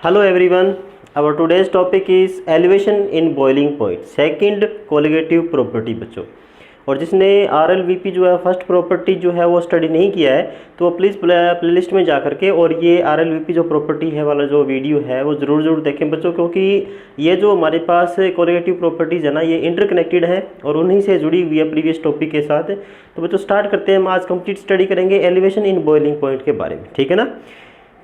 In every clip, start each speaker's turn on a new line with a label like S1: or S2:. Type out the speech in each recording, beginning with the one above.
S1: Hello everyone, our today's topic is elevation in boiling point, second colligative property बच्चों। और जिसने RLVP जो है फर्स्ट प्रॉपर्टी जो है वो स्टडी नहीं किया है तो वो प्लीज़ प्लेलिस्ट में जा करके और ये RLVP जो प्रॉपर्टी है वाला जो वीडियो है वो ज़रूर देखें बच्चों, क्योंकि ये जो हमारे पास कोलिगेटिव प्रॉपर्टीज़ है ना ये इंटरकनेक्टेड है और उन्हीं से जुड़ी हुई है प्रीवियस टॉपिक के साथ। तो बच्चों स्टार्ट करते हैं, हम आज कंप्लीट स्टडी करेंगे एलिवेशन इन बॉइलिंग पॉइंट के बारे में, ठीक है ना।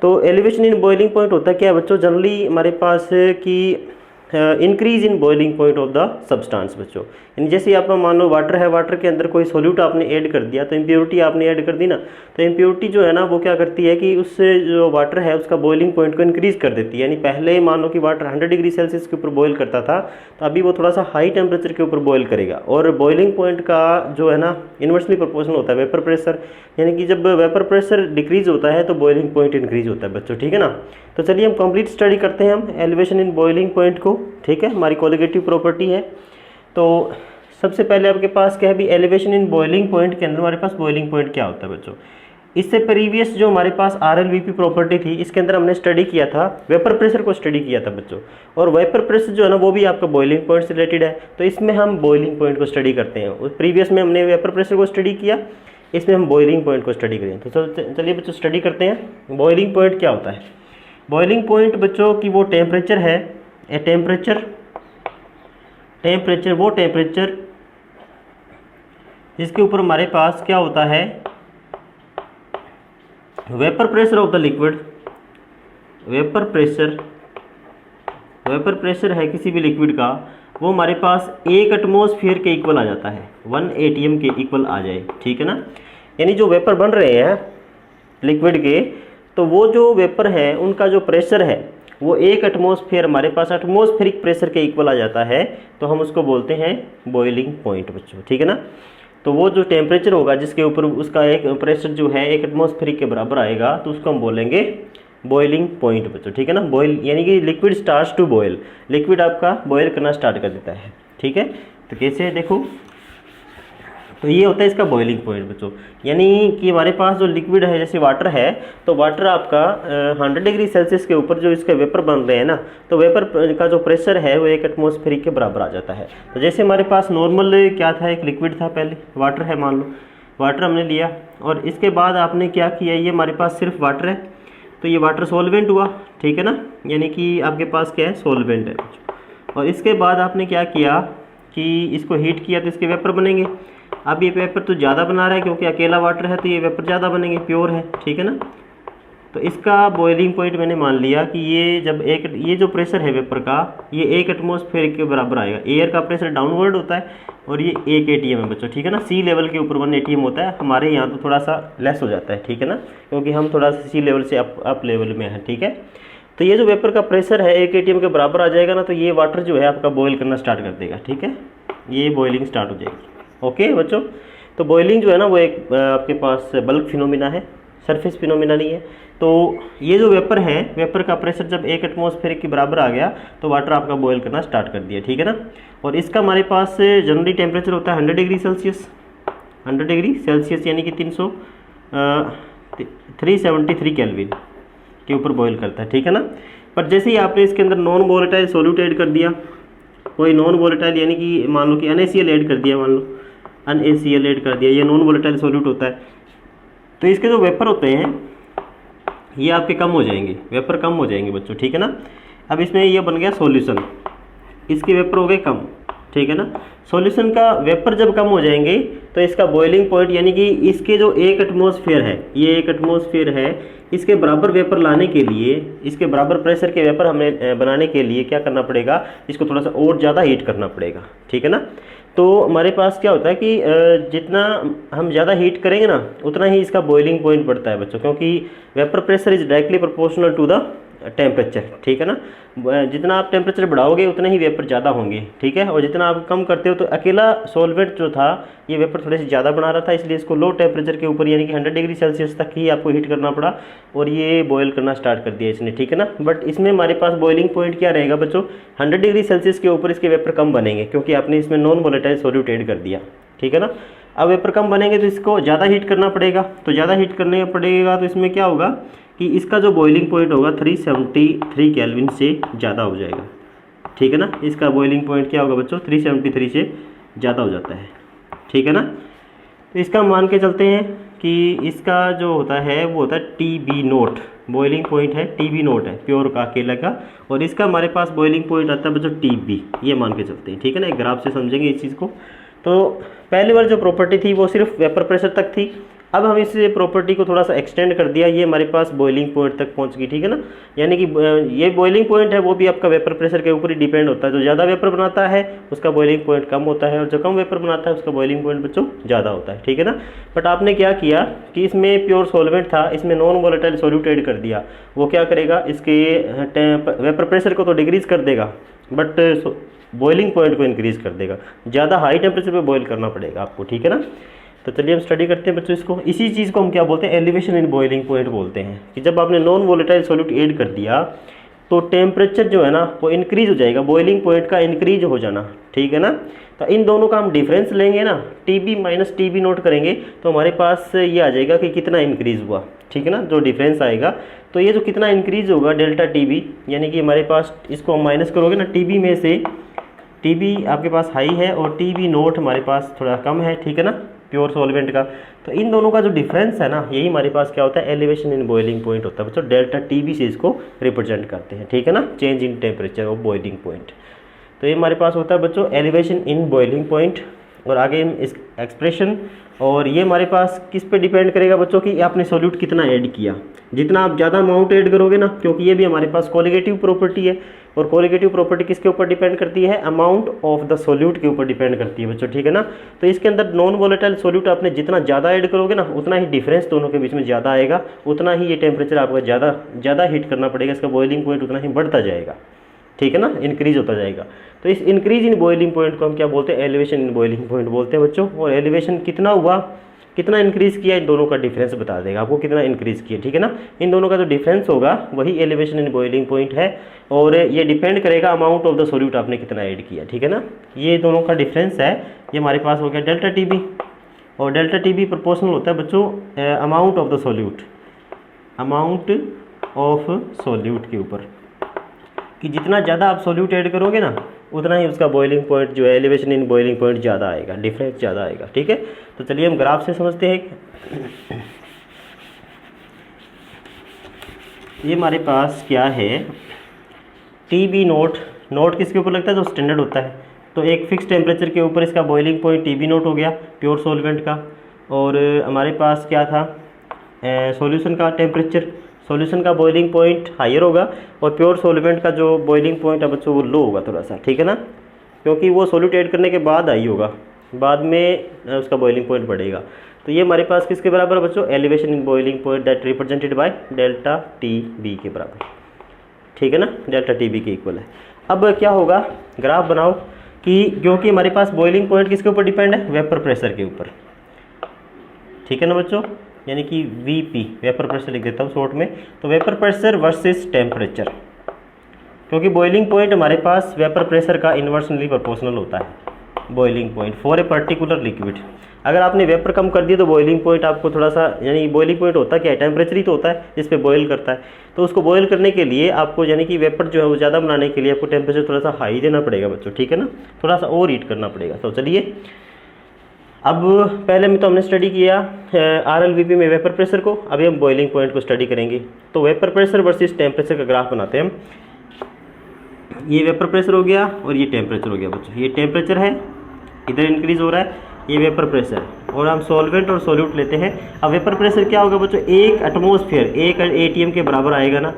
S1: तो एलिवेशन इन बॉइलिंग पॉइंट होता है क्या बच्चों, जनरली हमारे पास कि increase in boiling point of the substance बच्चों। यानी जैसे आप मान लो वाटर है, वाटर के अंदर कोई सॉल्यूट आपने ऐड कर दिया तो इम्प्योरिटी आपने ऐड कर दी ना, तो इम्प्योरिटी जो है ना वो क्या करती है कि उससे जो वाटर है उसका बॉइलिंग पॉइंट को इंक्रीज़ कर देती है। यानी पहले मान लो कि वाटर 100 डिग्री सेल्सियस के ऊपर बॉयल करता था तो अभी वो थोड़ा सा हाई टेम्परेचर के ऊपर बॉयल करेगा। और बॉइलिंग पॉइंट का जो है ना इन्वर्सली प्रोपोर्शनल होता है वेपर प्रेशर, यानी कि जब वेपर प्रेशर डिक्रीज होता है तो बॉइलिंग पॉइंट इंक्रीज होता है बच्चों, ठीक है ना। तो चलिए हम कंप्लीट स्टडी करते हैं हम एलिवेशन इन बॉइलिंग पॉइंट को, ठीक है। हमारी कोलिगेटिव प्रॉपर्टी है। तो सबसे पहले आपके पास क्या है भी एलिवेशन इन बॉइलिंग पॉइंट के अंदर हमारे पास बॉइलिंग पॉइंट क्या होता है बच्चों। इससे प्रीवियस जो हमारे पास RLVP प्रॉपर्टी थी इसके अंदर हमने स्टडी किया था वेपर प्रेशर को स्टडी किया था बच्चों, और वेपर प्रेशर जो है ना वो भी आपका बॉइलिंग पॉइंट से रिलेटेड है। तो इसमें हम बॉइलिंग पॉइंट को स्टडी करते हैं। प्रीवियस में हमने वेपर प्रेशर को स्टडी किया, इसमें हम बॉइलिंग पॉइंट को स्टडी करें। तो चलिए बच्चों स्टडी करते हैं बॉइलिंग पॉइंट क्या होता है। बॉइलिंग पॉइंट बच्चों की वो टेम्परेचर है, टेम्परेचर वो टेम्परेचर जिसके ऊपर हमारे पास क्या होता है vapour pressure of the liquid. Vapour pressure है किसी भी लिक्विड का वो हमारे पास 1 एटमॉस्फेयर के इक्वल आ जाता है, 1 ATM के इक्वल आ जाए, ठीक है ना। यानी जो वेपर बन रहे हैं लिक्विड के तो वो जो वेपर है उनका जो प्रेशर है वो 1 एटमॉस्फेयर हमारे पास एटमॉस्फेरिक प्रेशर के इक्वल आ जाता है, तो हम उसको बोलते हैं बॉइलिंग पॉइंट बच्चों, ठीक है ना। तो वो जो टेम्परेचर होगा जिसके ऊपर उसका एक प्रेशर जो है 1 एटमॉस्फेरिक के बराबर आएगा तो उसको हम बोलेंगे बॉइलिंग पॉइंट बच्चों, ठीक है ना। बॉयल यानी कि liquid starts to boil, liquid आपका बॉयल करना स्टार्ट कर देता है, ठीक है। तो कैसे देखो, तो ये होता है इसका बॉइलिंग पॉइंट बच्चों। यानी कि हमारे पास जो लिक्विड है जैसे वाटर है तो वाटर आपका 100 डिग्री सेल्सियस के ऊपर जो इसके वेपर बन रहे हैं ना तो वेपर का जो प्रेशर है वो 1 एटमॉस्फेरिक के बराबर आ जाता है। तो जैसे हमारे पास नॉर्मल क्या था, एक लिक्विड था, पहले वाटर है, मान लो वाटर हमने लिया और इसके बाद आपने क्या किया, ये हमारे पास सिर्फ वाटर है तो ये वाटर सॉल्वेंट हुआ, ठीक है ना। यानी कि आपके पास क्या है सॉल्वेंट है। और इसके बाद आपने क्या किया कि इसको हीट किया तो इसके वेपर बनेंगे। अब ये वेपर तो ज़्यादा बना रहा है क्योंकि अकेला वाटर है तो ये वेपर ज़्यादा बनेंगे, प्योर है, ठीक है ना। तो इसका बॉइलिंग पॉइंट मैंने मान लिया कि ये जब ये जो प्रेशर है वेपर का ये 1 एटमॉस्फेयर के बराबर आएगा। एयर का प्रेशर डाउनवर्ड होता है और ये 1 ATM है बच्चों, ठीक है ना। सी लेवल के ऊपर 1 ATM होता है, हमारे यहाँ तो थोड़ा सा लेस हो जाता है, ठीक है ना, क्योंकि हम थोड़ा सा सी लेवल से अप लेवल में है, ठीक है। तो ये जो वेपर का प्रेशर है 1 ATM के बराबर आ जाएगा ना तो ये वाटर जो है आपका बॉयल करना स्टार्ट कर देगा, ठीक है। ये बॉइलिंग स्टार्ट हो जाएगी, ओके बच्चों। तो बॉइलिंग जो है ना वो एक आपके पास बल्क फिनोमिना है, सरफेस फिनोमिना नहीं है। तो ये जो वेपर है, वेपर का प्रेशर जब 1 एटमॉस्फेयर के बराबर आ गया तो वाटर आपका बॉयल करना स्टार्ट कर दिया, ठीक है ना। और इसका हमारे पास जनरली टेम्परेचर होता है 100 डिग्री सेल्सियस, 100 डिग्री सेल्सियस यानी कि 373 केल्विन के ऊपर बॉयल करता है, ठीक है ना। पर जैसे ही आपने इसके अंदर नॉन वोलेटाइल सॉल्यूट ऐड कर दिया, कोई नॉन वोलेटाइल यानी कि मान लो कि NaCl ऐड कर दिया, मान लो NaCl ऐड कर दिया, ये नॉन वोलेटाइल सॉल्यूट होता है, तो इसके जो वेपर होते हैं ये आपके कम हो जाएंगे, वेपर कम हो जाएंगे बच्चों, ठीक है ना। अब इसमें ये बन गया सॉल्यूशन, इसके वेपर हो गए कम, ठीक है ना। सॉल्यूशन का वेपर जब कम हो जाएंगे तो इसका बॉइलिंग पॉइंट यानी कि इसके जो 1 एटमॉस्फेयर है, ये 1 एटमॉस्फेयर है, इसके बराबर वेपर लाने के लिए, इसके बराबर प्रेशर के वेपर हमें बनाने के लिए क्या करना पड़ेगा, इसको थोड़ा सा और ज़्यादा हीट करना पड़ेगा, ठीक है ना। तो हमारे पास क्या होता है कि जितना हम ज़्यादा हीट करेंगे ना उतना ही इसका बॉइलिंग पॉइंट बढ़ता है बच्चों, क्योंकि vapour pressure is directly proportional to the temperature, ठीक है ना। जितना आप टेम्परेचर बढ़ाओगे उतने ही वेपर ज़्यादा होंगे, ठीक है। और जितना आप कम करते हो तो अकेला सॉल्वेंट जो था ये वेपर थोड़े से ज़्यादा बना रहा था, इसलिए इसको लो टेम्परेचर के ऊपर यानी कि 100 डिग्री सेल्सियस तक ही आपको हीट करना पड़ा और ये बॉयल करना स्टार्ट कर दिया इसने, ठीक है ना। बट इसमें हमारे पास बॉइलिंग पॉइंट क्या रहेगा बच्चों, 100 डिग्री सेल्सियस के ऊपर इसके वेपर कम बनेंगे क्योंकि आपने इसमें नॉन वोलेटाइल सॉल्यूट ऐड कर दिया, ठीक है ना। अब वेपर कम बनेंगे तो इसको ज़्यादा हीट करना पड़ेगा, तो ज़्यादा हीट करने पड़ेगा तो इसमें क्या होगा कि इसका जो बॉइलिंग पॉइंट होगा 373 केल्विन से ज़्यादा हो जाएगा, ठीक है ना। इसका बॉइलिंग पॉइंट क्या होगा बच्चों, 373 से ज़्यादा हो जाता है, ठीक है ना। तो इसका मान के चलते हैं कि इसका जो होता है वो होता है TB0, बॉइलिंग पॉइंट है TB0 है प्योर का अकेला का, और इसका हमारे पास बॉइलिंग पॉइंट आता है बच्चों TB, ये मान के चलते हैं, ठीक है ना। एक ग्राफ से समझेंगे इस चीज़ को। तो पहली बार जो प्रॉपर्टी थी वो सिर्फ वेपर प्रेशर तक थी, अब हम इस प्रॉपर्टी को थोड़ा सा एक्सटेंड कर दिया, ये हमारे पास बॉइलिंग पॉइंट तक पहुंच गई, ठीक है ना। यानी कि ये बॉइलिंग पॉइंट है वो भी आपका वेपर प्रेशर के ऊपर ही डिपेंड होता है। जो ज़्यादा वेपर बनाता है उसका बॉइलिंग पॉइंट कम होता है, और जो कम वेपर बनाता है उसका बॉइलिंग पॉइंट बच्चों ज़्यादा होता है, ठीक है ना। बट आपने क्या किया कि इसमें प्योर सॉल्वेंट था, इसमें नॉन वोलेटाइल सॉल्यूट ऐड कर दिया, वो क्या करेगा, इसके वेपर प्रेशर को तो डिक्रीज़ कर देगा बट बॉइलिंग पॉइंट को इंक्रीज़ कर देगा। ज़्यादा हाई टेम्परेचर पे बॉईल करना पड़ेगा आपको, ठीक है ना। तो चलिए हम स्टडी करते हैं बच्चों इसको। इसी चीज़ को हम क्या बोलते हैं, एलिवेशन इन बॉइलिंग पॉइंट बोलते हैं, कि जब आपने नॉन वोलेटाइल सॉल्यूट ऐड कर दिया तो टेम्परेचर जो है ना वो इंक्रीज़ हो जाएगा, बॉइलिंग पॉइंट का इंक्रीज हो जाना, ठीक है ना। तो इन दोनों का हम डिफरेंस लेंगे ना, TB माइनस TB नोट करेंगे तो हमारे पास ये आ जाएगा कि कितना इंक्रीज़ हुआ, ठीक है ना। जो डिफरेंस आएगा तो ये जो कितना इंक्रीज़ होगा डेल्टा TB, यानी कि हमारे पास इसको हम माइनस करोगे ना, TB में से TB आपके पास हाई है और TB नोट हमारे पास थोड़ा कम है, ठीक है ना, प्योर सॉल्वेंट का। तो इन दोनों का जो डिफरेंस है ना, यही हमारे पास क्या होता है, एलिवेशन इन बॉइलिंग पॉइंट होता है बच्चों। डेल्टा TB से इसको रिप्रेजेंट करते हैं, ठीक है ना, change in temperature of boiling point. तो ये हमारे पास होता है बच्चों एलिवेशन इन बॉइलिंग पॉइंट। और आगे हम इस एक्सप्रेशन, और ये हमारे पास किस पे डिपेंड करेगा बच्चों कि आपने सॉल्यूट कितना ऐड किया। जितना आप ज़्यादा अमाउंट ऐड करोगे ना, क्योंकि ये भी हमारे पास कोलिगेटिव प्रॉपर्टी है, और कोलिगेटिव प्रॉपर्टी किसके ऊपर डिपेंड करती है, अमाउंट ऑफ द सॉल्यूट के ऊपर डिपेंड करती है बच्चों, ठीक है ना। तो इसके अंदर नॉन वोलेटाइल सॉल्यूट आपने जितना ज़्यादा ऐड करोगे ना, उतना ही डिफरेंस दोनों के बीच में ज़्यादा आएगा, उतना ही ये टेम्परेचर आपको ज़्यादा हीट करना पड़ेगा, इसका बॉइलिंग पॉइंट उतना ही बढ़ता जाएगा, ठीक है ना, इंक्रीज होता जाएगा। तो इस इंक्रीज इन बॉइलिंग पॉइंट को हम क्या बोलते हैं, एलिवेशन इन बॉइलिंग पॉइंट बोलते हैं बच्चों। और एलिवेशन कितना हुआ, कितना इंक्रीज़ किया, इन दोनों का डिफरेंस बता देगा आपको कितना इंक्रीज़ किया, ठीक है ना। इन दोनों का जो डिफरेंस होगा वही एलिवेशन इन बॉइलिंग पॉइंट है, और ये डिपेंड करेगा अमाउंट ऑफ द सॉल्यूट आपने कितना ऐड किया, ठीक है ना। ये दोनों का डिफरेंस है, ये हमारे पास हो गया डेल्टा TB, और डेल्टा TB प्रोपोर्शनल होता है बच्चों amount of the solute, amount of solute के ऊपर, कि जितना ज़्यादा आप सॉल्यूट ऐड करोगे ना उतना ही उसका बॉइलिंग पॉइंट जो है एलिवेशन इन बॉइलिंग पॉइंट ज़्यादा आएगा, डिफरेंस ज़्यादा आएगा, ठीक है। तो चलिए हम ग्राफ से समझते हैं। ये हमारे पास क्या है, TB नोट किसके ऊपर लगता है, जो स्टैंडर्ड होता है। तो एक फिक्स टेम्परेचर के ऊपर इसका बॉइलिंग पॉइंट TB नोट हो गया प्योर सॉल्वेंट का। और हमारे पास क्या था, सॉल्यूशन का टेम्परेचर, सॉल्यूशन का बॉइलिंग पॉइंट हायर होगा, और प्योर सॉल्वेंट का जो बॉइलिंग पॉइंट है बच्चों वो लो होगा थोड़ा सा, ठीक है ना, क्योंकि वो सॉल्यूट ऐड करने के बाद आई होगा, बाद में उसका बॉइलिंग पॉइंट बढ़ेगा। तो ये हमारे पास किसके बराबर है बच्चों, elevation in boiling point that represented by delta TB के बराबर, ठीक है ना, डेल्टा TB के इक्वल है। अब क्या होगा, ग्राफ बनाओ, कि क्योंकि हमारे पास बॉइलिंग पॉइंट किसके ऊपर डिपेंड है, वेपर प्रेशर के ऊपर, ठीक है ना बच्चों, यानी कि VP वेपर प्रेशर लिख देता हूँ शॉर्ट में। तो वेपर प्रेशर वर्सेस टेम्परेचर, क्योंकि बॉइलिंग पॉइंट हमारे पास वेपर प्रेशर का इन्वर्सली प्रोपोर्शनल होता है, boiling point for a particular liquid. अगर आपने वेपर कम कर दिया तो बॉइलिंग पॉइंट आपको थोड़ा सा, यानी बॉइलिंग पॉइंट होता क्या है, टेम्परेचर ही तो होता है जिस पे बॉयल करता है। तो उसको बॉयल करने के लिए आपको, यानी कि वेपर जो है वो ज़्यादा बनाने के लिए आपको टेम्परेचर थोड़ा सा हाई देना पड़ेगा बच्चों, ठीक है ना, थोड़ा सा और हीट करना पड़ेगा। तो चलिए अब पहले में तो हमने स्टडी किया RLVP में वेपर प्रेशर को, अभी हम बॉइलिंग पॉइंट को स्टडी करेंगे। तो वेपर प्रेशर वर्सेस टेम्परेचर का ग्राफ बनाते हैं हम। ये वेपर प्रेशर हो गया और ये टेम्परेचर हो गया बच्चों, ये टेम्परेचर है, इधर इंक्रीज हो रहा है, ये वेपर प्रेशर है, और हम सॉल्वेंट और सॉल्यूट लेते हैं। अब वेपर प्रेशर क्या होगा बच्चों, एक एटमॉस्फेयर 1 ATM के बराबर आएगा ना।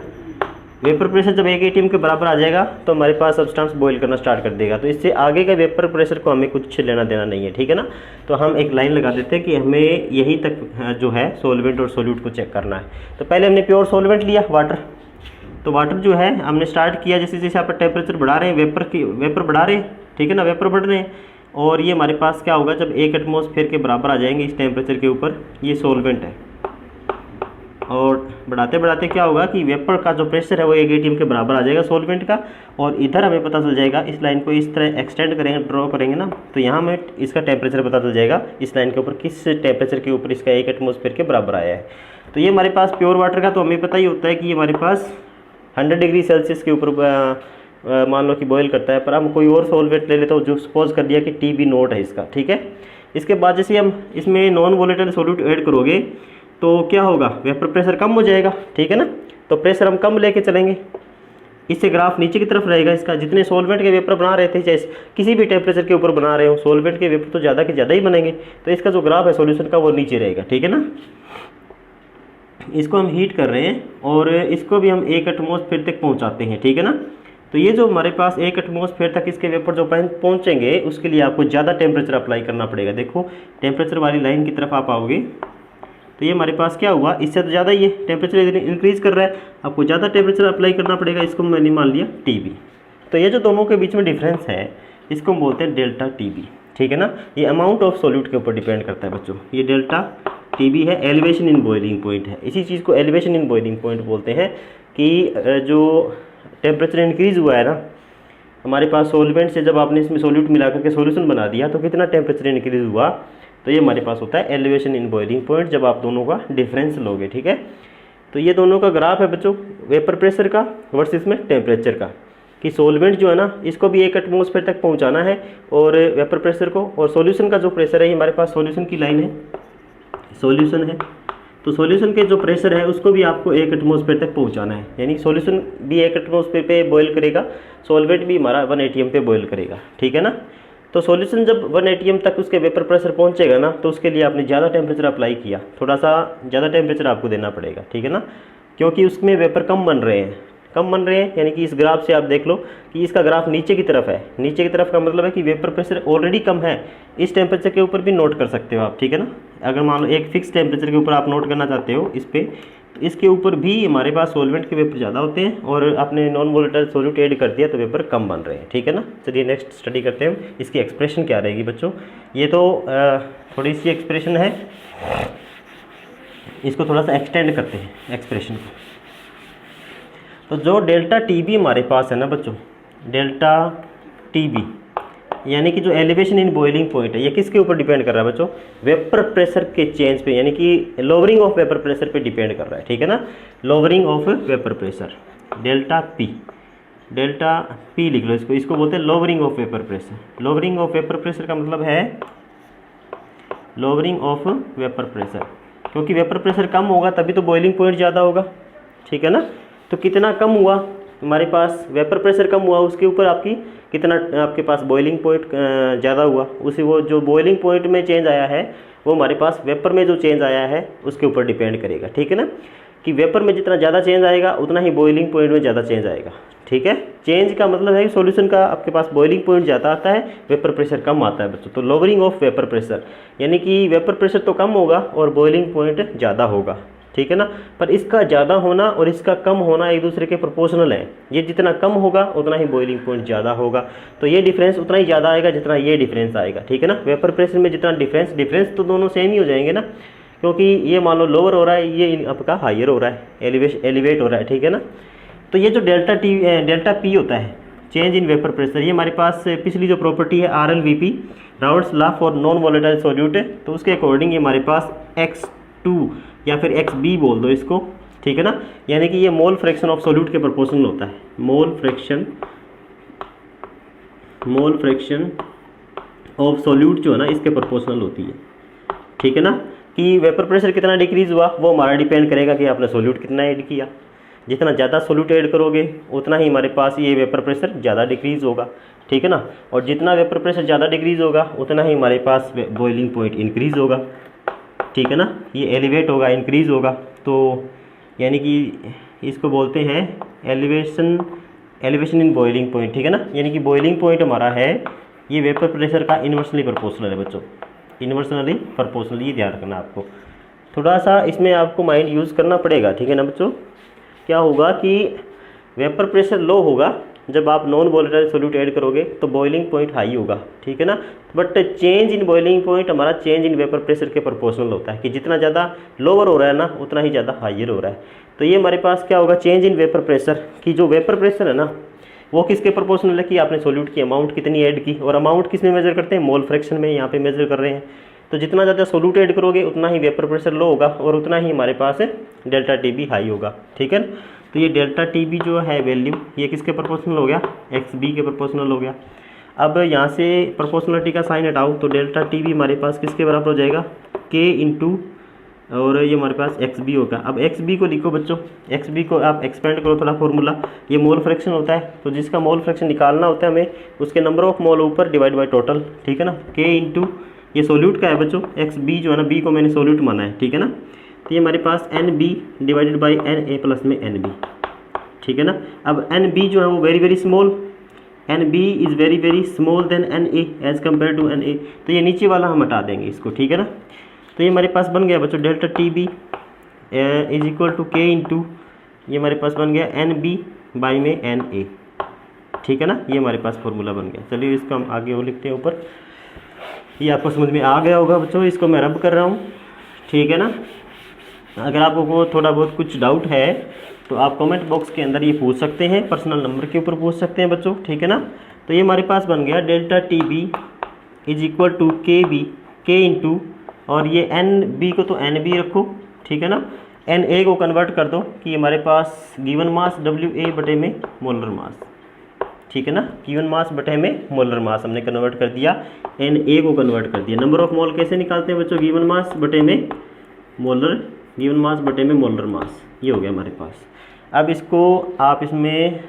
S1: वेपर प्रेशर जब 1 ATM के बराबर आ जाएगा तो हमारे पास सब्सटेंस बॉईल करना स्टार्ट कर देगा। तो इससे आगे का वेपर प्रेशर को हमें कुछ लेना देना नहीं है, ठीक है ना। तो हम एक लाइन लगा देते हैं कि हमें यहीं तक जो है सॉल्वेंट और सॉल्यूट को चेक करना है। तो पहले हमने प्योर सॉल्वेंट लिया, वाटर। तो वाटर जो है हमने स्टार्ट किया, जैसे जैसे आप टेम्परेचर बढ़ा रहे हैं, वेपर बढ़ा रहे हैं, ठीक है ना, वेपर बढ़ रहे हैं। और ये हमारे पास क्या होगा, जब 1 एटमॉस्फेयर के बराबर आ जाएंगे इस टेम्परेचर के ऊपर, ये सॉल्वेंट है। और बढ़ाते बढ़ाते क्या होगा कि वेपर का जो प्रेशर है वो 1 ATM के बराबर आ जाएगा सॉल्वेंट का। और इधर हमें पता चल जाएगा, इस लाइन को इस तरह एक्सटेंड करेंगे, ड्रॉ करेंगे ना, तो यहाँ हमें इसका टेम्परेचर पता चल जाएगा इस लाइन के ऊपर, किस टेम्परेचर के ऊपर इसका 1 एटमॉस्फेयर के बराबर आया है। तो ये हमारे पास प्योर वाटर का तो हमें पता ही होता है कि ये हमारे पास 100 डिग्री सेल्सियस के ऊपर मान लो कि बॉयल करता है। पर हम कोई और सॉल्वेंट ले लेते हो जो सपोज कर दिया कि TB नोट है इसका, ठीक है। इसके बाद जैसे हम इसमें नॉन वोलेटाइल सॉल्यूट ऐड करोगे तो क्या होगा, वेपर प्रेशर कम हो जाएगा, ठीक है ना। तो प्रेशर हम कम लेके चलेंगे, इससे ग्राफ नीचे की तरफ रहेगा इसका। जितने सॉल्वेंट के वेपर बना रहे थे, चाहे किसी भी टेम्परेचर के ऊपर बना रहे हो, सॉल्वेंट के वेपर तो ज़्यादा के ज़्यादा ही बनेंगे, तो इसका जो ग्राफ है सॉल्यूशन का वो नीचे रहेगा, ठीक है ना। इसको हम हीट कर रहे हैं और इसको भी हम 1 एटमॉस्फेयर तक पहुंचाते हैं, ठीक है ना। तो ये जो हमारे पास 1 एटमॉस्फेयर तक इसके वेपर जो पहुंचेंगे उसके लिए आपको ज़्यादा टेम्परेचर अप्लाई करना पड़ेगा। देखो टेम्परेचर वाली लाइन की तरफ आप आओगे तो ये हमारे पास क्या हुआ, इससे तो ज़्यादा ही है, टेम्परेचर इंक्रीज़ कर रहा है, आपको ज़्यादा टेम्परेचर अप्लाई करना पड़ेगा। इसको मैंने मान लिया TB। तो ये जो दोनों के बीच में डिफरेंस है इसको हम बोलते हैं डेल्टा TB, ठीक है ना। ये अमाउंट ऑफ सॉल्यूट के ऊपर डिपेंड करता है बच्चों। ये डेल्टा TB है, एलिवेशन इन बॉइलिंग पॉइंट है। इसी चीज़ को एलिवेशन इन बॉइलिंग पॉइंट बोलते हैं कि जो टेम्परेचर इंक्रीज़ हुआ है ना हमारे पास सॉल्वेंट से, जब आपने इसमें सॉल्यूट मिला करके सॉल्यूशन बना दिया तो कितना टेम्परेचर इंक्रीज़ हुआ, तो ये हमारे पास होता है एलिवेशन इन बॉइलिंग पॉइंट, जब आप दोनों का डिफरेंस लोगे, ठीक है। तो ये दोनों का ग्राफ है बच्चों, वेपर प्रेशर का वर्सेस में टेम्परेचर का, कि सॉल्वेंट जो है ना इसको भी 1 एटमॉस्फेयर तक पहुंचाना है और वेपर प्रेशर को, और सॉल्यूशन का जो प्रेशर है ये हमारे पास सॉल्यूशन की लाइन है, सॉल्यूशन है, तो सॉल्यूशन के जो प्रेशर है उसको भी आपको 1 एटमॉस्फेयर तक पहुंचाना है। यानी सॉल्यूशन भी 1 एटमॉस्फेयर पे बॉयल करेगा, सॉल्वेंट भी हमारा 1 atm पे बॉयल करेगा, ठीक है ना। तो सॉल्यूशन जब 1 atm तक उसके वेपर प्रेशर पहुंचेगा ना तो उसके लिए आपने ज़्यादा टेम्परेचर अप्लाई किया, थोड़ा सा ज़्यादा टेम्परेचर आपको देना पड़ेगा, ठीक है ना, क्योंकि उसमें वेपर कम बन रहे हैं, यानी कि इस ग्राफ से आप देख लो कि इसका ग्राफ नीचे की तरफ है। नीचे की तरफ का मतलब है कि वेपर प्रेशर ऑलरेडी कम है, इस टेम्परेचर के ऊपर भी नोट कर सकते हो आप, ठीक है ना। अगर मान लो एक फिक्स टेम्परेचर के ऊपर आप नोट करना चाहते हो इस पे, तो इसके ऊपर भी हमारे पास सॉल्वेंट के वेपर ज़्यादा होते हैं और आपने नॉन वोलेटाइल सॉल्यूट ऐड कर दिया तो वेपर कम बन रहे हैं, ठीक है ना। चलिए नेक्स्ट स्टडी करते हैं, इसकी एक्सप्रेशन क्या रहेगी बच्चों। ये तो थोड़ी सी एक्सप्रेशन है, इसको थोड़ा सा एक्सटेंड करते हैं एक्सप्रेशन को। तो जो डेल्टा TB हमारे पास है ना बच्चों, डेल्टा TB यानी कि जो एलिवेशन इन बॉइलिंग पॉइंट है, ये किसके ऊपर डिपेंड कर रहा है बच्चों, वेपर प्रेशर के चेंज पे, यानी कि लोअरिंग ऑफ वेपर प्रेशर पे डिपेंड कर रहा है, ठीक है ना। Lowering of vapour pressure, delta P लिख लो इसको बोलते हैं lowering of vapour pressure. Lowering of vapour pressure का मतलब है लोअरिंग ऑफ वेपर प्रेशर, क्योंकि वेपर प्रेशर कम होगा तभी तो बॉइलिंग पॉइंट ज़्यादा होगा, ठीक है ना। तो कितना कम हुआ हमारे पास, वेपर प्रेशर कम हुआ, उसके ऊपर आपकी कितना आपके पास बॉइलिंग पॉइंट ज़्यादा हुआ, उसी वो जो बॉइलिंग पॉइंट में चेंज आया है वो हमारे पास वेपर में जो चेंज आया है उसके ऊपर डिपेंड करेगा, ठीक है ना। कि वेपर में जितना ज़्यादा चेंज आएगा उतना ही बॉइलिंग पॉइंट में ज़्यादा चेंज आएगा, ठीक है। चेंज का मतलब है कि सॉल्यूशन का आपके पास बॉइलिंग पॉइंट ज़्यादा आता है, वेपर प्रेशर कम आता है बच्चों। तो लोअरिंग ऑफ वेपर प्रेशर यानी कि वेपर प्रेशर तो कम होगा और बॉइलिंग पॉइंट ज़्यादा होगा, ठीक है ना। पर इसका ज़्यादा होना और इसका कम होना एक दूसरे के प्रोपोर्शनल है, ये जितना कम होगा उतना ही बॉइलिंग पॉइंट ज़्यादा होगा, तो ये डिफरेंस उतना ही ज़्यादा आएगा जितना ये डिफरेंस आएगा, ठीक है ना। वेपर प्रेशर में जितना डिफरेंस तो दोनों सेम ही हो जाएंगे ना, क्योंकि ये मान लो लोअर हो रहा है, ये आपका हायर हो रहा है, एलिवेट हो रहा है, ठीक है ना। तो ये जो डेल्टा P होता है, चेंज इन वेपर प्रेशर, ये हमारे पास पिछली जो प्रॉपर्टी है RLVP, Raoult's law for non volatile solute, तो उसके अकॉर्डिंग ये हमारे पास x2 या फिर XB बोल दो इसको, ठीक है ना। यानी कि ये मोल फ्रैक्शन ऑफ सॉल्यूट के प्रोपोर्शनल होता है, मोल फ्रैक्शन ऑफ सॉल्यूट जो है ना इसके प्रोपोर्शनल होती है, ठीक है ना। कि वेपर प्रेशर कितना डिक्रीज हुआ वो हमारा डिपेंड करेगा कि आपने सॉल्यूट कितना ऐड किया, जितना ज़्यादा सॉल्यूट ऐड करोगे उतना ही हमारे पास ये वेपर प्रेशर ज़्यादा डिक्रीज होगा, ठीक है ना। और जितना वेपर प्रेशर ज़्यादा डिक्रीज होगा उतना ही हमारे पास बॉइलिंग पॉइंट इंक्रीज होगा, ठीक है ना। ये एलिवेट होगा, इंक्रीज होगा, तो यानी कि इसको बोलते हैं एलिवेशन इन बॉइलिंग पॉइंट, ठीक है ना। यानी कि बॉइलिंग पॉइंट हमारा है ये वेपर प्रेशर का इन्वर्सली प्रोपोर्शनल है बच्चों, इन्वर्सली प्रोपोर्शनल, ये ध्यान रखना आपको। थोड़ा सा इसमें आपको माइंड यूज़ करना पड़ेगा, ठीक है ना बच्चों। क्या होगा कि वेपर प्रेशर लो होगा जब आप नॉन वोलेटाइल सॉल्यूट ऐड करोगे तो बॉइलिंग पॉइंट हाई होगा, ठीक है ना। But change in boiling point हमारा चेंज इन वेपर प्रेशर के प्रोपोर्शनल होता है, कि जितना ज़्यादा लोअर हो रहा है ना उतना ही ज़्यादा हाइयर हो रहा है। तो ये हमारे पास क्या होगा, चेंज इन वेपर प्रेशर, कि जो वेपर प्रेशर है ना वो किसके प्रोपोर्शनल है, कि आपने सॉल्यूट की अमाउंट कितनी ऐड की, और अमाउंट किस में मेजर करते हैं, मोल फ्रैक्शन में यहाँ पे मेजर कर रहे हैं। तो जितना ज़्यादा सोल्यूट ऐड करोगे उतना ही वेपर प्रेशर लो होगा और उतना ही हमारे पास डेल्टा टी बी हाई होगा, ठीक है। तो ये डेल्टा टी बी जो है वैल्यू ये किसके प्रोपोर्शनल हो गया, एक्स बी के प्रोपोर्शनल हो गया। अब यहाँ से प्रोपोर्शनलिटी का साइन हटाओ तो डेल्टा टी बी हमारे पास किसके बराबर हो जाएगा, के इंटू और ये हमारे पास एक्स बी होगा। अब एक्स बी को लिखो बच्चों, एक्स बी को आप एक्सपेंड करो थोड़ा फॉर्मूला, ये मोल फ्रैक्शन होता है, तो जिसका मोल फ्रैक्शन निकालना होता है हमें उसके नंबर ऑफ मोल ऊपर डिवाइड बाय टोटल, ठीक है ना। के इंटू ये सोल्यूट का है बच्चों, एक्स बी जो है ना, बी को मैंने सोल्यूट माना है, ठीक है ना। तो ये हमारे पास N B divided by N A plus में एन बी, ठीक है ना। अब एन बी जो है वो very very small, N B is very very small than N A as compared to N A, तो ये नीचे वाला हम हटा देंगे इसको, ठीक है ना। तो ये हमारे पास बन गया बच्चों delta T B is equal to K into ये हमारे पास बन गया एन बी बाई में एन ए, ठीक है ना। ये हमारे पास फॉर्मूला बन गया। चलिए इसको हम आगे वो लिखते हैं ऊपर, ये आपको समझ में आ गया होगा बच्चों, इसको मैं रब कर रहा हूँ, ठीक है ना। अगर आपको थोड़ा बहुत कुछ डाउट है तो आप कमेंट बॉक्स के अंदर ये पूछ सकते हैं, पर्सनल नंबर के ऊपर पूछ सकते हैं बच्चों, ठीक है ना। तो ये हमारे पास बन गया delta T B is equal to K B, K into और ये एन बी को तो एन बी रखो, ठीक है ना। एन ए को कन्वर्ट कर दो कि हमारे पास गिवन मास डब्ल्यू ए बटे में मोलर मास, ठीक है ना। गिवन मास बटे में मोलर मास हमने कन्वर्ट कर दिया, एन ए को कन्वर्ट कर दिया। नंबर ऑफ मोल कैसे निकालते हैं बच्चों, गिवन मास बटे में मोलर, गिवन मास बटे में मोलर मास, ये हो गया हमारे पास। अब इसको आप इसमें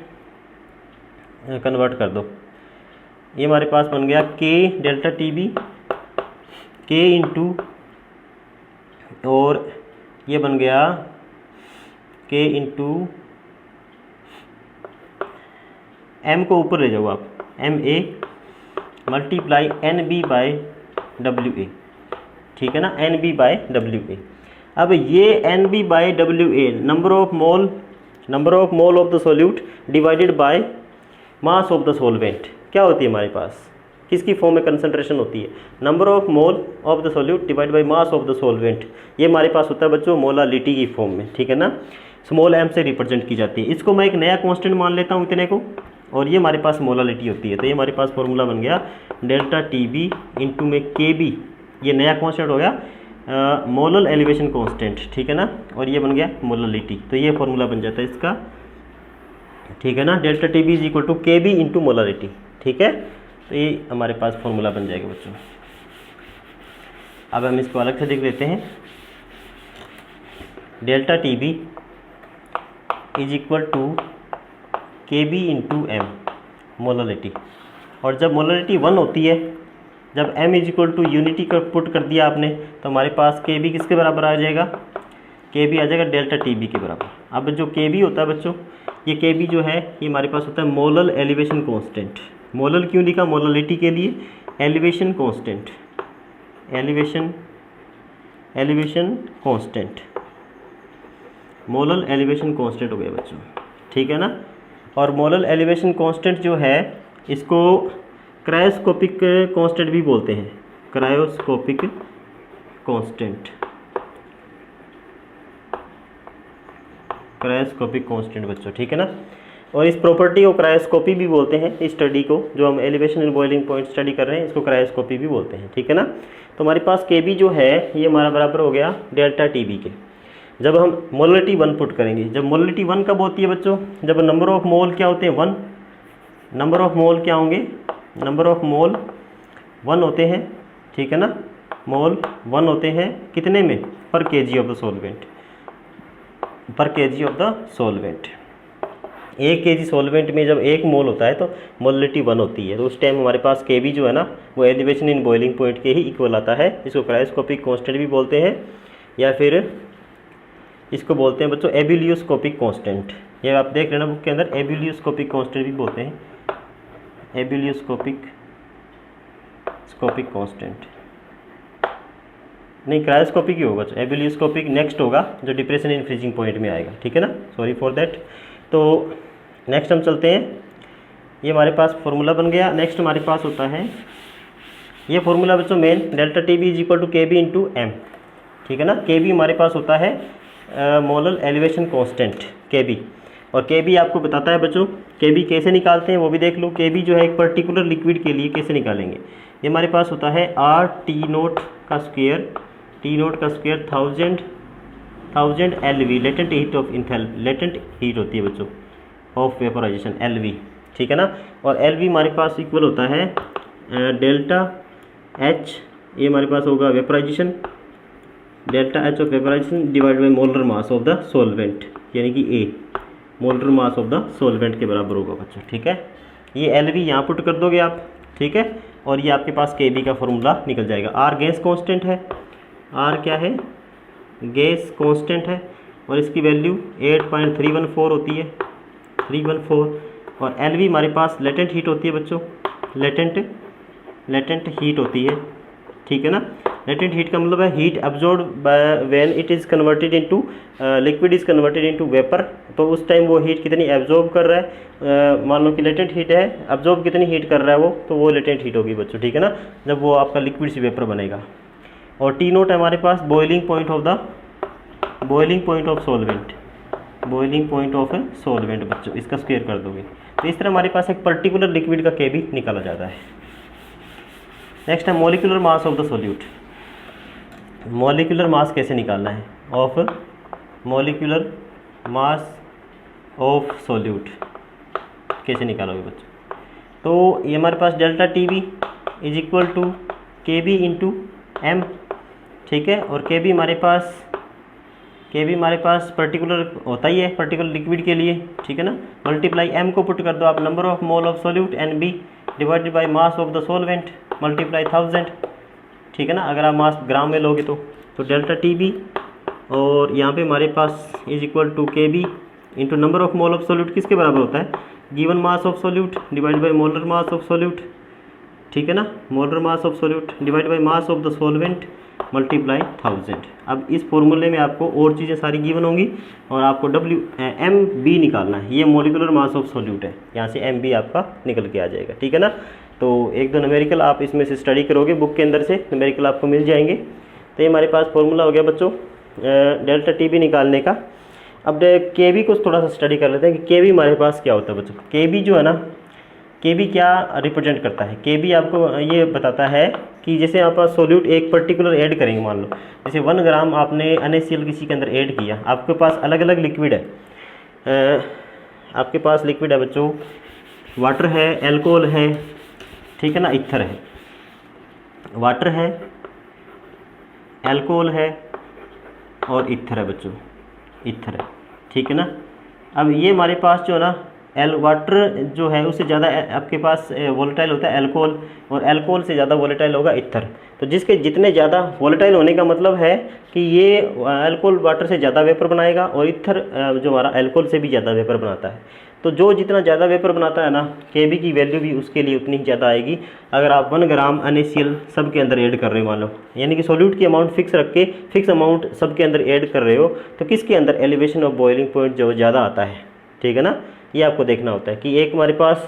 S1: कन्वर्ट कर दो, ये हमारे पास बन गया के delta T B, K into और ये बन गया के इंटू एम को ऊपर ले जाओ आप, M A multiply N B by W A, ठीक है ना, N B by W A. अब ये N B by W A number of mole of the solute divided by mass of the solvent क्या होती है हमारे पास, किसकी फॉर्म में कंसंट्रेशन होती है, number of mole of the solute divide by mass of the solvent, ये हमारे पास होता है बच्चों मोलालिटी की फॉर्म में, ठीक है ना। स्मॉल एम से रिप्रेजेंट की जाती है। इसको मैं एक नया कांस्टेंट मान लेता हूँ इतने को, और ये हमारे पास मोलालिटी होती है। तो ये हमारे पास फॉर्मूला बन गया डेल्टा टी बी इंटू में के बी, ये नया कांस्टेंट हो गया मोलल एलिवेशन कांस्टेंट, ठीक है ना, और ये बन गया मोलालिटी। तो ये फॉर्मूला बन जाता है इसका, ठीक है ना, delta T B is equal to K B into molality, ठीक है। तो ये हमारे पास फॉर्मूला बन जाएगा बच्चों। अब हम इसको अलग से लिख देते हैं, delta T B is equal to K B into M molality, और जब मोलालिटी 1 होती है, जब m is equal to unity का पुट कर दिया आपने, तो हमारे पास के बी किसके बराबर आ जाएगा, के बी आ जाएगा डेल्टा टी बी के बराबर। अब जो के बी होता है बच्चों, ये के बी जो है ये हमारे पास होता है मोलल एलिवेशन कांस्टेंट। मोलल क्यों लिखा, मोलालिटी के लिए, elevation constant, elevation constant, molal elevation constant हो गया बच्चों, ठीक है ना। और मोलल एलिवेशन कांस्टेंट जो है इसको क्रायोस्कोपिक कांस्टेंट भी बोलते हैं, क्रायोस्कोपिक कांस्टेंट, क्रायोस्कोपिक कांस्टेंट बच्चों, ठीक है ना। और इस प्रॉपर्टी को क्रायोस्कोपी भी बोलते हैं, इस स्टडी को जो हम elevation in boiling point study कर रहे हैं इसको क्रायोस्कोपी भी बोलते हैं, ठीक है ना। तो हमारे पास के बी जो है ये हमारा बराबर हो गया डेल्टा टी बी के। जब हम मोललिटी 1 पुट करेंगे, जब मोललिटी 1 कब होती है बच्चों, जब नंबर ऑफ मोल क्या होते हैं 1, नंबर ऑफ मोल क्या होंगे, नंबर ऑफ मोल 1 होते हैं, ठीक है ना, मोल 1 होते हैं कितने में, पर केजी ऑफ द सॉल्वेंट, पर KG of the solvent. 1 KG solvent में जब 1 मोल होता है तो मोललिटी 1 होती है, तो उस टाइम हमारे पास के बी जो है ना वो एलिवेशन इन बॉइलिंग पॉइंट के ही इक्वल आता है। इसको क्रायोस्कोपिक कांस्टेंट भी बोलते हैं, या फिर इसको बोलते हैं बच्चों एब्यूलियोस्कोपिक कांस्टेंट। ये आप देख लेना बुक के अंदर, एब्यूलियोस्कोपिक कांस्टेंट भी बोलते हैं, एब्यूलियोस्कोपिक कांस्टेंट नहीं, क्रायोस्कोपिक ही होगा, एब्यूलियोस्कोपिक नेक्स्ट होगा जो डिप्रेशन इन फ्रीजिंग पॉइंट में आएगा, ठीक है ना, सॉरी फॉर दैट। तो नेक्स्ट हम चलते हैं, ये हमारे पास फॉर्मूला बन गया। नेक्स्ट हमारे पास होता है ये फॉर्मूला बच्चों main, delta T B is equal to K B into M, ठीक है ना। के बी हमारे पास होता है molal elevation constant K B, और के बी आपको बताता है बच्चों के बी कैसे निकालते हैं वो भी देख लो। के बी जो है एक पर्टिकुलर लिक्विड के लिए कैसे निकालेंगे, ये हमारे पास होता है आर टी नोट का स्क्वायर, टी नोट का square 1000 LV latent heat of enthalpy, latent heat होती है बच्चों ऑफ वेपोराइजेशन LV, ठीक है ना। और LV हमारे पास इक्वल होता है डेल्टा H, ये हमारे पास होगा vaporisation, delta H of vaporisation divide by molar mass of the solvent, यानी कि A molar mass of the solvent के बराबर होगा बच्चों, ठीक है। ये LV यहाँ पुट कर दोगे आप, ठीक है, और ये आपके पास KB का फॉर्मूला निकल जाएगा। R गैस कांस्टेंट है, R क्या है, गैस कांस्टेंट है, और इसकी वैल्यू 8.314 होती है, 314। और LV हमारे पास लेटेंट हीट होती है बच्चों, लेटेंट हीट होती है, ठीक है ना। लेटेंट हीट का मतलब है heat absorb when it is converted into liquid is converted into vapour, तो उस टाइम वो हीट कितनी एब्जॉर्ब कर रहा है, मान लो कि लेटेंट हीट है, अब्जॉर्ब कितनी हीट कर रहा है वो, तो वो लेटेंट हीट होगी बच्चों, ठीक है ना, जब वो आपका लिक्विड से वेपर बनेगा। और टी नोट है हमारे पास boiling point of solvent, boiling point of solvent बच्चों, इसका स्क्वायर कर दोगे तो इस तरह हमारे पास एक पर्टिकुलर लिक्विड का KB निकाला जाता है। नेक्स्ट है molecular mass of the solute. Molecular mass कैसे निकालना है, of molecular mass of solute कैसे निकालोगे बच्चों, तो ये हमारे पास delta TB is equal to KB into M, ठीक है। और KB हमारे पास पर्टिकुलर होता ही है पर्टिकुलर लिक्विड के लिए, ठीक है ना। मल्टीप्लाई M को पुट कर दो आप, number of mole of solute NB divided by mass of the solvent multiply 1000, ठीक है ना। अगर आप मास ग्राम में लोगे तो डेल्टा TB और यहाँ पे हमारे पास is equal to KB into number of mole of solute किसके बराबर होता है, given mass of solute divide by molar mass of solute, ठीक है ना। Molar mass of solute divide by mass of the solvent multiply 1000। अब इस फॉर्मूले में आपको और चीज़ें सारी गिवन होंगी और आपको MB निकालना है, ये मॉलिक्यूलर मास ऑफ सोल्यूट है, यहाँ से MB आपका निकल के आ जाएगा, ठीक है ना। तो एक दो न्यूमेरिकल आप इसमें से स्टडी करोगे, बुक के अंदर से न्यूमेरिकल आपको मिल जाएंगे। तो ये हमारे पास फॉर्मूला हो गया बच्चों डेल्टा TB निकालने का। अब KB को थोड़ा सा स्टडी कर लेते हैं कि KB हमारे पास क्या होता है बच्चों। KB जो है ना, KB क्या रिप्रेजेंट करता है, KB आपको ये बताता है कि जैसे आप सोल्यूट एक पर्टिकुलर ऐड करेंगे, मान लो जैसे 1 ग्राम आपने NaCl किसी के अंदर ऐड किया, आपके पास अलग अलग लिक्विड है, आपके पास लिक्विड है बच्चों, वाटर है, एल्कोहल है, ठीक है ना, ईथर है, वाटर है, एल्कोहल है और ईथर है बच्चों, ईथर है, ठीक है ना। अब ये हमारे पास जो है ना वाटर जो है उससे ज़्यादा आपके पास वोलेटाइल होता है एल्कोहल, और एल्कोहल से ज़्यादा वोलेटाइल होगा ईथर। तो जिसके जितने ज़्यादा वोलेटाइल होने का मतलब है कि ये एल्कोहल वाटर से ज़्यादा वेपर बनाएगा, और ईथर जो हमारा एल्कोहल से भी ज़्यादा वेपर बनाता है। तो जो जितना ज़्यादा वेपर बनाता है ना, KB की वैल्यू भी उसके लिए उतनी ही ज़्यादा आएगी। अगर आप 1 ग्राम NaCl सब के अंदर ऐड कर रहे हो, मान लो यानी कि सोल्यूट की अमाउंट फिक्स रख के फिक्स अमाउंट सब के अंदर ऐड कर रहे हो, तो किसके अंदर एलिवेशन ऑफ बॉइलिंग पॉइंट जो ज़्यादा आता है, ठीक है ना। ये आपको देखना होता है कि एक हमारे पास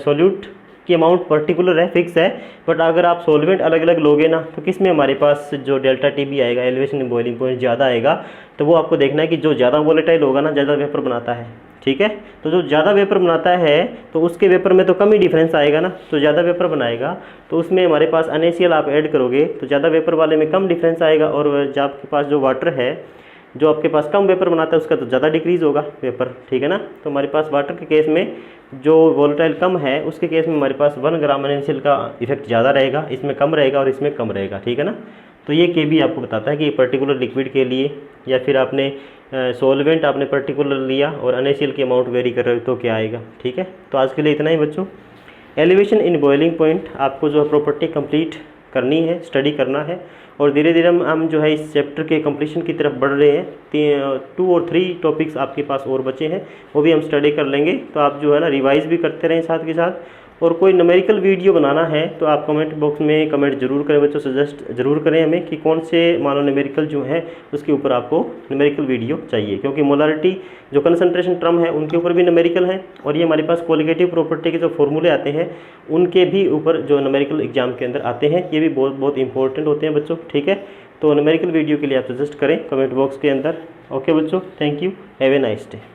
S1: सोल्यूट की अमाउंट पर्टिकुलर है, फिक्स है, बट अगर आप सोल्वेंट अलग अलग लोगे ना, तो किस में हमारे पास जो डेल्टा TB आएगा, एलिवेशन ऑफ बॉइलिंग पॉइंट ज़्यादा आएगा। तो वो आपको देखना है कि जो ज़्यादा वोलेटाइल होगा ना, ज़्यादा वेपर बनाता है, ठीक है। तो जो ज़्यादा वेपर बनाता है तो उसके वेपर में तो कम ही डिफरेंस आएगा ना, तो ज़्यादा वेपर बनाएगा तो उसमें हमारे पास NaCl आप ऐड करोगे तो ज़्यादा वेपर वाले में कम डिफरेंस आएगा, और जब आपके पास जो वाटर है जो आपके पास कम वेपर बनाता है उसका तो ज़्यादा डिक्रीज़ होगा वेपर, ठीक है ना। तो हमारे पास वाटर के केस में जो वोलेटाइल कम है उसके केस में हमारे पास 1 ग्राम NaCl का इफेक्ट ज़्यादा रहेगा, इसमें कम रहेगा और इसमें कम रहेगा, ठीक है ना। तो ये KB आपको बताता है कि पर्टिकुलर लिक्विड के लिए, या फिर आपने सॉल्वेंट आपने पर्टिकुलर लिया और NaCl की अमाउंट वेरी कर रहे हो तो क्या आएगा, ठीक है। तो आज के लिए इतना ही बच्चों। एलिवेशन इन बॉइलिंग पॉइंट आपको जो प्रॉपर्टी कंप्लीट करनी है, स्टडी करना है, और धीरे धीरे हम जो है इस चैप्टर के कंप्लीशन की तरफ बढ़ रहे हैं। 2 और 3 टॉपिक्स आपके पास और बचे हैं, वो भी हम स्टडी कर लेंगे। तो आप जो है ना रिवाइज भी करते रहें साथ के साथ, और कोई न्यूमेरिकल वीडियो बनाना है तो आप कमेंट बॉक्स में कमेंट जरूर करें बच्चों, सजेस्ट जरूर करें हमें कि कौन से मानो न्यूमेरिकल जो है उसके ऊपर आपको न्यूमेरिकल वीडियो चाहिए, क्योंकि मोलारिटी जो कंसंट्रेशन टर्म है उनके ऊपर भी न्यूमेरिकल है, और ये हमारे पास क्वालिटेटिव प्रॉपर्टी के जो फॉर्मूले आते हैं उनके भी ऊपर जो न्यूमेरिकल एग्जाम के अंदर आते हैं, ये भी बहुत इंपॉर्टेंट होते हैं बच्चों, ठीक है। तो न्यूमेरिकल वीडियो के लिए आप सजेस्ट करें कमेंट बॉक्स के अंदर। ओके बच्चों, thank you, have a nice day.